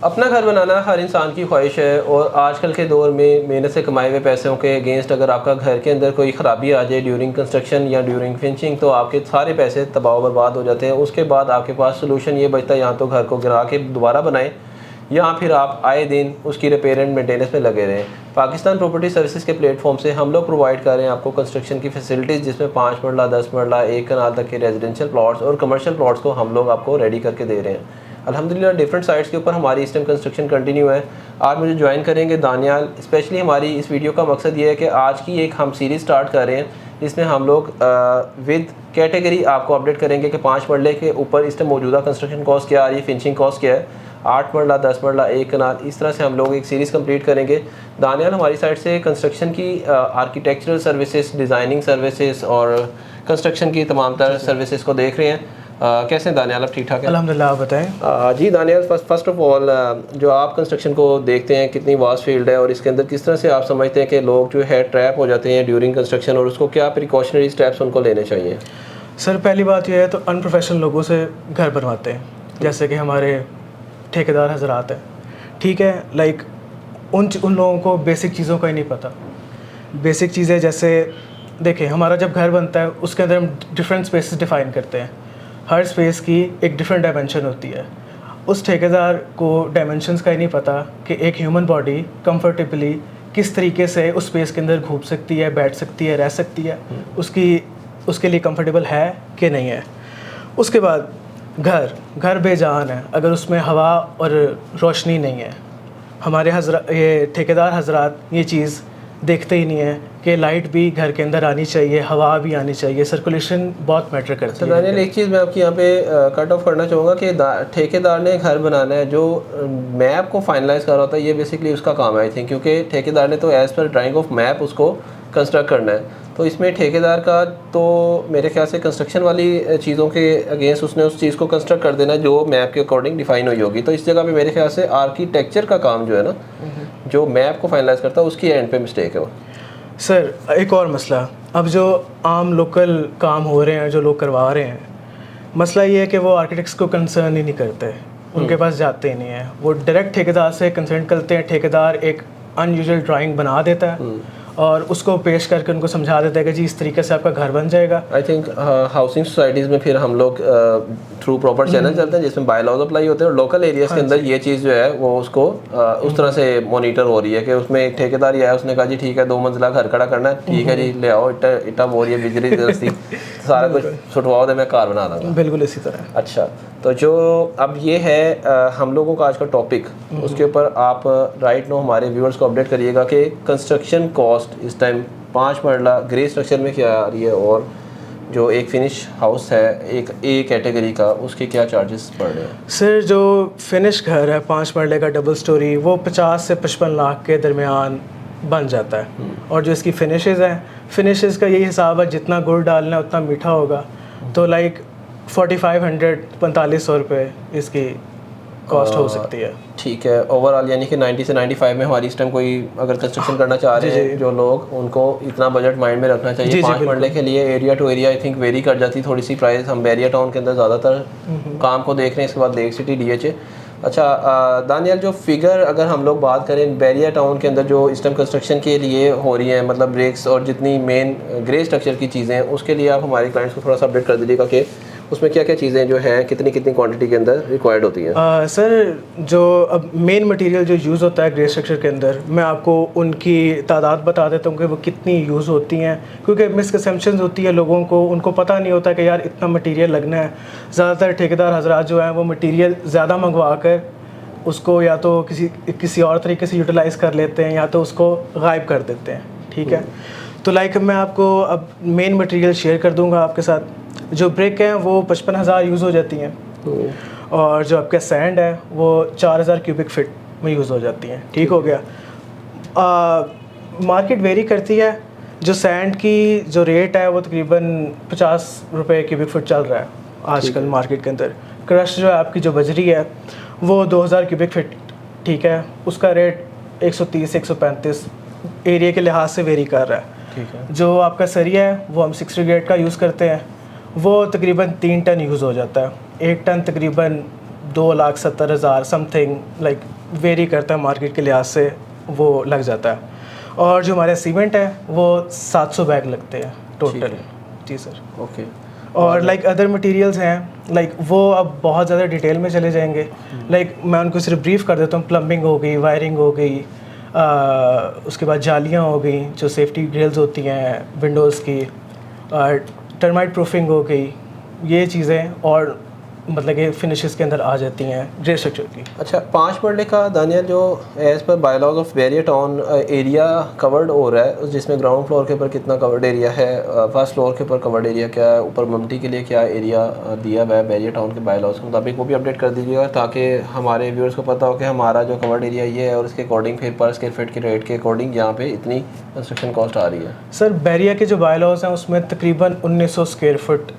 अपना घर बनाना हर इंसान की ख्वाहिश है, और आजकल के दौर में मेहनत से कमाए हुए पैसों के अगेंस्ट अगर आपका घर के अंदर कोई ख़राबी आ जाए ड्यूरिंग कंस्ट्रक्शन या ड्यूरिंग फिनिशिंग, तो आपके सारे पैसे तबाह बर्बाद हो जाते हैं। उसके बाद आपके पास सोल्यूशन ये बचता है, या तो घर को गिरा के दोबारा बनाएं, या फिर आप आए दिन उसकी रिपेयर एंड मेंटेनेंस में लगे रहें। पाकिस्तान प्रॉपर्टी सर्विसेज के प्लेटफॉर्म से हम लोग प्रोवाइड कर रहे हैं आपको कंस्ट्रक्शन की फैसिलिटीज़, जिसमें 5 मरला, 10 मरला, 1 कनाल तक के रेजिडेंशियल प्लॉट्स और कमर्शियल प्लॉट्स को हम लोग आपको रेडी करके दे रहे हैं। अल्हम्दुलिल्लाह डिफरेंट साइट्स के ऊपर हमारी इस टाइम कंस्ट्रक्शन कंटिन्यू है। आज मुझे ज्वाइन करेंगे दानियाल। स्पेशली हमारी इस वीडियो का मकसद ये है कि आज की एक हम सीरीज़ स्टार्ट कर रहे हैं, जिसमें हम लोग विद कैटेगरी आपको अपडेट करेंगे कि 5 मरले के ऊपर इस टाइम मौजूदा कंस्ट्रक्शन कॉस्ट क्या आ रही है, फिनिशिंग कॉस्ट क्या है, 8 मरला, 10 मरला, 1 कनाल, इस तरह से हम लोग एक सीरीज़ कंप्लीट करेंगे। दानियाल हमारी साइड से कंस्ट्रक्शन की आर्किटेक्चरल सर्विसेज, डिज़ाइनिंग सर्विसेज और कंस्ट्रक्शन की तमाम तरह सर्विसेज को देख रहे हैं। कैसे दानियाल, आप ठीक ठाक हैं? अल्हम्दुलिल्लाह, आप बताएं। जी दानियाल, फर्स्ट ऑफ ऑल जो आप कंस्ट्रक्शन को देखते हैं, कितनी वास्ट फील्ड है और इसके अंदर किस तरह से आप समझते हैं कि लोग जो है ट्रैप हो जाते हैं ड्यूरिंग कंस्ट्रक्शन, और उसको क्या प्रिकॉशनरी स्टेप्स उनको लेने चाहिए? सर, पहली बात यह है तो अनप्रोफेशनल लोगों से घर बनवाते हैं, जैसे कि हमारे ठेकेदार हजरात हैं, ठीक है। लाइक उन लोगों को बेसिक चीज़ों का ही नहीं पता। बेसिक चीज़ें जैसे देखिए, हमारा जब घर बनता है उसके अंदर हम डिफरेंट स्पेसेस डिफ़ाइन करते हैं। हर स्पेस की एक डिफरेंट डायमेंशन होती है। उस ठेकेदार को डायमेंशंस का ही नहीं पता कि एक ह्यूमन बॉडी कंफर्टेबली किस तरीके से उस स्पेस के अंदर घूम सकती है, बैठ सकती है, रह सकती है, उसके लिए कंफर्टेबल है कि नहीं है। उसके बाद घर बेजान है अगर उसमें हवा और रोशनी नहीं है। हमारे ये ठेकेदार हजरात ये चीज़ देखते ही नहीं है कि लाइट भी घर के अंदर आनी चाहिए, हवा भी आनी चाहिए, सर्कुलेशन बहुत मैटर करता है। दानियाल, एक चीज़ मैं आपकी यहाँ पे कट ऑफ करना चाहूँगा कि ठेकेदार ने घर बनाना है, जो मैप को फाइनलाइज कर रहा होता है, ये बेसिकली उसका काम है आई थिंक, क्योंकि ठेकेदार ने तो as per drying of map उसको कंस्ट्रक्ट करना है। तो इसमें ठेकेदार का तो मेरे ख्याल से कंस्ट्रक्शन वाली चीज़ों के अगेंस्ट उसने उस चीज़ को कंस्ट्रक्ट कर देना जो मैप के अकॉर्डिंग डिफाइन हुई होगी। तो इस जगह पे मेरे ख्याल से आर्किटेक्चर का काम जो है ना, जो मैप को फाइनलाइज करता है, उसकी एंड पे मिस्टेक है वो। सर, एक और मसला, अब जो आम लोकल काम हो रहे हैं, जो लोग करवा रहे हैं, मसला ये है कि वो आर्किटेक्ट्स को कंसर्न ही नहीं करते, उनके पास जाते ही नहीं है। वो डायरेक्ट ठेकेदार से कंसर्न करते हैं। ठेकेदार एक अनयूजुअल ड्राइंग बना देता है और उसको पेश करके उनको समझा देता है कि जी इस तरीके से आपका घर बन जाएगा। आई थिंक हाउसिंग सोसाइटीज़ में फिर हम लोग थ्रू प्रॉपर चैनल चलते हैं जिसमें बायलॉज अप्लाई होते हैं, और लोकल एरियाज़ के अंदर ये चीज़ जो है वो उसको उस तरह से मॉनिटर हो रही है कि उसमें एक ठेकेदार ही आया, उसने कहा जी ठीक है 2 मंजिला घर खड़ा करना है, ठीक है जी ले आओ, इटा बोरी है, बिजली दस्ती सारा कुछ छुटवाओ दे, मैं कार बना दूँगा। बिल्कुल इसी तरह। अच्छा, तो जो अब ये है हम लोगों का आज का टॉपिक, उसके ऊपर आप राइट नो हमारे व्यूअर्स को अपडेट करिएगा कि कंस्ट्रक्शन कॉस्ट इस टाइम 5 मरला ग्रे स्ट्रक्चर में क्या आ रही है, और जो एक फिनिश हाउस है एक ए कैटेगरी का, उसके क्या चार्जेस पड़ रहे हैं? सर, जो फिनिश घर है 5 मरले का डबल स्टोरी, वो 50 से 55 लाख के दरमियान बन जाता है। और जो इसकी फिनिशेस हैं, फिनिशेस का यही हिसाब है जितना गुड़ डालना है उतना मीठा होगा। तो लाइक 4500 रुपये इसकी कॉस्ट हो सकती है। ठीक है, ओवरऑल यानी कि 90 से 95 में हमारी इस टाइम कोई अगर कंस्ट्रक्शन करना चाह रहे हैं जो लोग, उनको इतना बजट माइंड में रखना चाहिए। 5 मरले के लिए area to area I think vary कर जाती थोड़ी सी प्राइस। हम बैरिया टाउन के अंदर ज़्यादातर काम को देख रहे हैं, इसके बाद लेक सिटी DH। अच्छा दानियाल, जो फिगर अगर हम लोग बात करें बैरिया टाउन के अंदर जो इस टाइम कंस्ट्रक्शन के लिए हो रही है, मतलब ब्रेक्स और जितनी मेन ग्रे स्ट्रक्चर की चीज़ें हैं, उसके लिए आप हमारे क्लाइंट्स को थोड़ा सा अपडेट कर दीजिएगा कि उसमें क्या क्या चीज़ें जो हैं कितनी क्वांटिटी के अंदर रिक्वायर्ड होती हैं? सर, जो अब मेन मटेरियल जो यूज़ होता है ग्रे स्ट्रक्चर के अंदर, मैं आपको उनकी तादाद बता देता हूँ कि वो कितनी यूज़ होती हैं, क्योंकि मिसकंसेप्शंस होती है लोगों को, उनको पता नहीं होता कि यार इतना मटेरियल लगना है। ज़्यादातर ठेकेदार हजरात जो हैं वो मटेरियल ज़्यादा मंगवा कर उसको या तो किसी और तरीके से यूटिलाइज़ कर लेते हैं, या तो उसको गायब कर देते हैं, ठीक है। तो लाइक मैं आपको अब मेन मटेरियल शेयर कर दूंगा आपके साथ। जो ब्रिक हैं वो 55,000 यूज़ हो जाती हैं, और जो आपका सैंड है वो 4000 क्यूबिक फिट में यूज़ हो जाती हैं, ठीक हो गया। मार्केट वेरी करती है। जो सैंड की जो रेट है वो तकरीबन 50 रुपये क्यूबिक फुट चल रहा है आजकल मार्केट के अंदर। क्रश जो है आपकी जो बजरी है वो 2000 क्यूबिक फिट, ठीक है, उसका रेट 130-135 एरिया के लिहाज से वेरी कर रहा है, ठीक है। जो आपका सरिया है वो हम 60 ग्रेड का यूज़ करते हैं, वो तकरीबन 3 टन यूज़ हो जाता है। 1 टन तकरीबन 2,70,000 समथिंग, लाइक वेरी करता है मार्केट के लिहाज से, वो लग जाता है। और जो हमारे सीमेंट है वो 700 बैग लगते हैं टोटल। जी सर। ओके। और लाइक अदर मटेरियल्स हैं, लाइक वो अब बहुत ज़्यादा डिटेल में चले जाएंगे। लाइक मैं उनको सिर्फ ब्रीफ कर देता हूँ। प्लम्बिंग हो गई, वायरिंग हो गई, उसके बाद जालियाँ हो गई जो सेफ्टी ग्रिल्स होती हैं विंडोज़ की, टर्माइट प्रूफिंग हो गई, ये चीज़ें और मतलब कि फिनिशेस के अंदर आ जाती हैं ग्रे स्ट्रक्चर की। अच्छा, 5 मरले का दानियल जो as per bylaws of barrier town area covered हो रहा है, जिसमें ग्राउंड फ्लोर के ऊपर कितना कवर्ड एरिया है, फर्स्ट फ्लोर के ऊपर कवर्ड एरिया क्या है, ऊपर ममटी के लिए क्या एरिया दिया हुआ है बैरियर टाउन के बायलॉज के मुताबिक, वो भी अपडेट कर दीजिएगा ताकि हमारे व्यूअर्स को पता हो कि हमारा जो कवर्ड एरिया ये है और इसके अकॉर्डिंग फिर पर स्क्वायर फीट के रेट के अकॉर्डिंग यहाँ पे इतनी कंस्ट्रक्शन कॉस्ट आ रही है। सर बैरियर के जो बायलॉज हैं उसमें तकरीबन 1900 square foot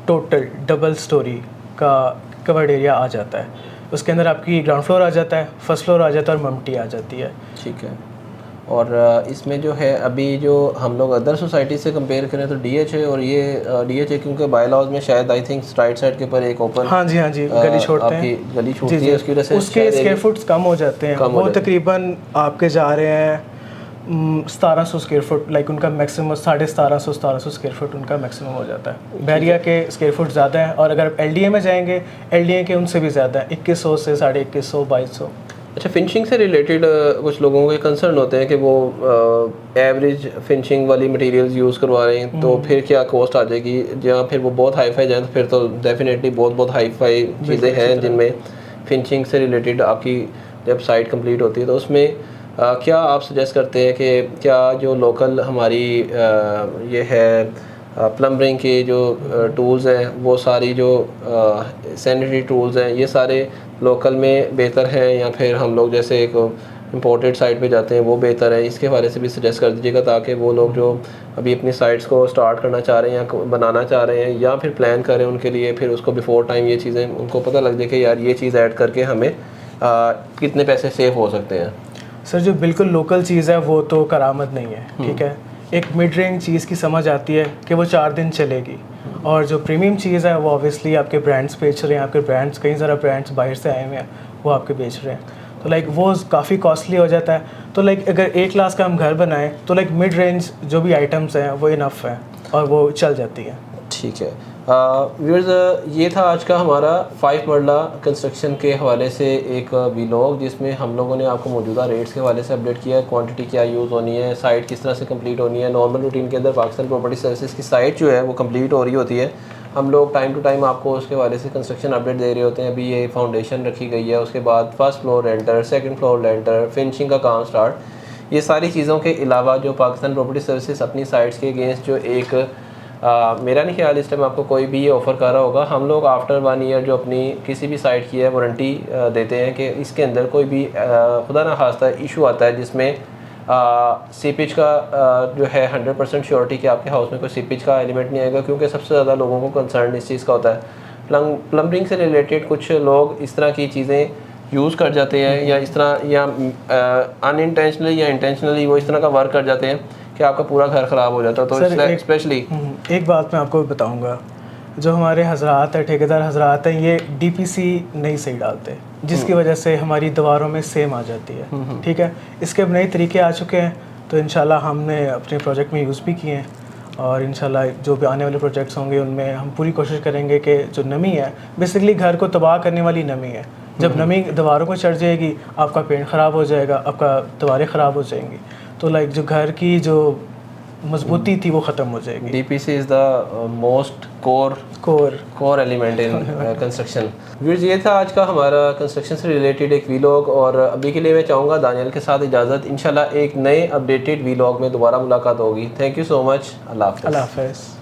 total double storey का कवर्ड एरिया आ जाता है। उसके अंदर आपकी ग्राउंड फ्लोर आ जाता है, फर्स्ट फ्लोर आ जाता है और ममटी आ जाती है। ठीक है। और इसमें जो है अभी जो हम लोग अदर सोसाइटी से कंपेयर करें तो डीएच है, और ये डीएच है क्योंकि बायलॉज में शायद आई थिंक राइट साइड के ऊपर एक ओपन, हाँ जी गली छोड़ते हैं, गली छूटती है, उसकी वजह से उसके स्क्वायर फुट्स कम हो जाते हैं। वो तकरीबन आपके जा रहे हैं 1700 स्क्वायर फुट, लाइक उनका मैक्सिमम 1750 स्क्वायर फुट उनका मैक्सिमम हो जाता है। बैरिया के स्क्वायर फुट ज़्यादा हैं, और अगर एलडीए में जाएंगे एलडीए के उनसे भी ज़्यादा है, 2100 से 2150 2200। अच्छा, फिनिशिंग से रिलेटेड कुछ लोगों के कंसर्न होते हैं कि वो एवरेज फिनिशिंग वाली मटेरियल्स यूज़ करवा रहे हैं, तो फिर क्या कॉस्ट आ जाएगी, जहाँ फिर वो बहुत हाई फाई जाए तो फिर तो डेफिनेटली बहुत हाई फाई चीज़ें हैं जिनमें फिनिशिंग से रिलेटेड आपकी जब साइट कंप्लीट होती है तो उसमें क्या आप सजेस्ट करते हैं कि क्या जो लोकल हमारी ये है प्लम्बिंग के जो टूल्स हैं, वो सारी जो सैनिटरी टूल्स हैं, ये सारे लोकल में बेहतर हैं या फिर हम लोग जैसे एक इम्पोर्टेड साइट पे जाते हैं वो बेहतर है? इसके हवाले से भी सजेस्ट कर दीजिएगा ताकि वो लोग जो अभी अपनी साइट्स को स्टार्ट करना चाह रहे हैं या बनाना चाह रहे हैं या फिर प्लान करें उनके लिए, फिर उसको बिफोर टाइम ये चीज़ें उनको पता लग जाए कि यार ये चीज़ ऐड करके हमें कितने पैसे सेव हो सकते हैं। सर जो बिल्कुल लोकल चीज़ है वो तो करामत नहीं है, ठीक है। एक मिड रेंज चीज़ की समझ आती है कि वो 4 दिन चलेगी, और जो प्रीमियम चीज़ है वो ऑब्वियसली आपके ब्रांड्स बेच रहे हैं, आपके ब्रांड्स कई सारा ब्रांड्स बाहर से आए हुए हैं वो आपके बेच रहे हैं, तो लाइक वो काफ़ी कॉस्टली हो जाता है। तो लाइक अगर 1 लाख का हम घर बनाएं तो लाइक मिड रेंज जो भी आइटम्स हैं वो इनफ हैं और वो चल जाती हैं। ठीक है व्यूअर्स, ये था आज का हमारा 5 मरला कंस्ट्रक्शन के हवाले से एक व्लॉग, जिसमें हम लोगों ने आपको मौजूदा रेट्स के हवाले से अपडेट किया है, क्वांटिटी क्या यूज़ होनी है, साइट किस तरह से कंप्लीट होनी है। नॉर्मल रूटीन के अंदर पाकिस्तान प्रॉपर्टी सर्विसेज की साइट जो है वो कंप्लीट हो रही होती है, हम लोग टाइम टू टाइम आपको उसके हवाले से कंस्ट्रक्शन अपडेट दे रहे होते हैं। अभी ये फाउंडेशन रखी गई है, उसके बाद फर्स्ट फ्लोर लेंटर, सेकंड फ्लोर लेंटर, फिनिशिंग का काम स्टार्ट, ये सारी चीज़ों के अलावा जो पाकिस्तान प्रॉपर्टी सर्विसेज अपनी साइट्स के अगेंस्ट जो एक मेरा नहीं ख्याल इस टाइम आपको कोई भी ये ऑफ़र कर रहा होगा, हम लोग आफ्टर 1 ईयर जो अपनी किसी भी साइट की है वारंटी देते हैं कि इसके अंदर कोई भी खुदा ना खास्ता इशू आता है जिसमें सीपेज का जो है 100% श्योरिटी कि आपके हाउस में कोई सीपेज का एलिमेंट नहीं आएगा, क्योंकि सबसे ज़्यादा लोगों को कंसर्न इस चीज़ का होता है। प्लम्बिंग से रिलेटेड कुछ लोग इस तरह की चीज़ें यूज़ कर जाते हैं या इस तरह या अनइंटेंशनली या इंटेंशनली वो इस तरह का वर्क कर जाते हैं कि आपका पूरा घर ख़राब हो जाता है। तो स्पेशली एक बात मैं आपको बताऊंगा, जो हमारे हजरात है, ठेकेदार हजरात हैं, ये डीपीसी नहीं सही डालते, जिसकी वजह से हमारी दीवारों में सेम आ जाती है, ठीक है। इसके अब नए तरीके आ चुके हैं, तो इंशाल्लाह हमने अपने प्रोजेक्ट में यूज़ भी किए हैं, और इंशाल्लाह जो भी आने वाले प्रोजेक्ट्स होंगे उनमें हम पूरी कोशिश करेंगे कि जो नमी है, बेसिकली घर को तबाह करने वाली नमी है, जब नमी दीवारों को चढ़ जाएगी आपका पेंट ख़राब हो जाएगा, आपका दीवारें ख़राब हो जाएंगी, तो लाइक जो घर की जो मजबूती थी वो ख़त्म हो जाएगी। DPC is the most core element in construction. Viewers, ये था आज का हमारा कंस्ट्रक्शन से रिलेटेड एक वीलॉग, और अभी के लिए मैं चाहूँगा दानियल के साथ इजाज़त, इंशाल्लाह एक नए अपडेटेड वीलॉग में दोबारा मुलाकात होगी। Thank you so much. अल्लाह हाफ़िज़।